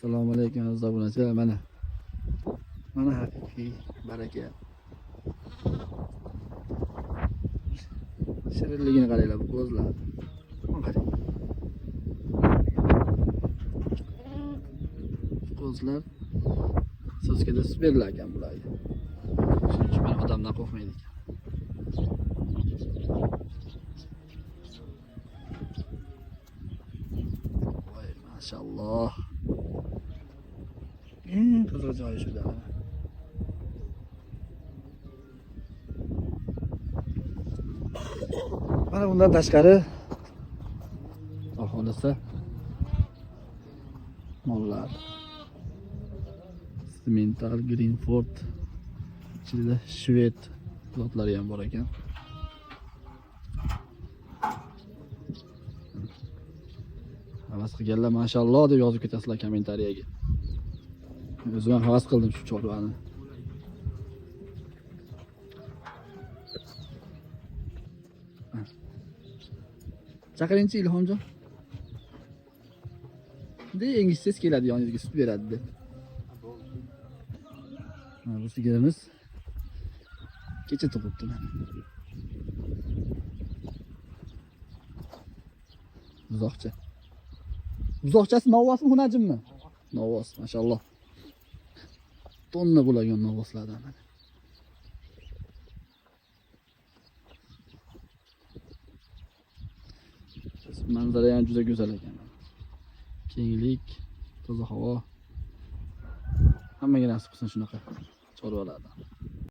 Assalomu alaykum aziz obunachilar. Mana haqiqiy baraka. Shirinligini qaranglar bu ko'zlar. Qarang. Ko'zlar soskada sberlar ekan bularga. Shuning uchun men odamdan qo'rqmaydi ekan. Voy, maşallah. Qiziq joyi shuda. Mana bundan tashqari aholisi mollar. Simental Greenford ichida shved lotlari ham bor ekan. Havas qilganlar mashalloh deb yozib ketasizlar kommentariyaga. O'zim ham havas qildim shu chorvani. Chaqiringchi Ilhomjon. Dengizsiz keladi yoningizga sut beradi deb. Bu sigirimiz kecha tug'ibdi mana. Buzoqcha. Buzoqchasi novvosmi, xunajimmi? Novvos, mashalloh. Tonna bo'lgan novvoslardan mana. Manzara ham juda go'zal ekan. Kenglik, toza havo. Hammaga nasib qilsin shunaqa chorvalardan.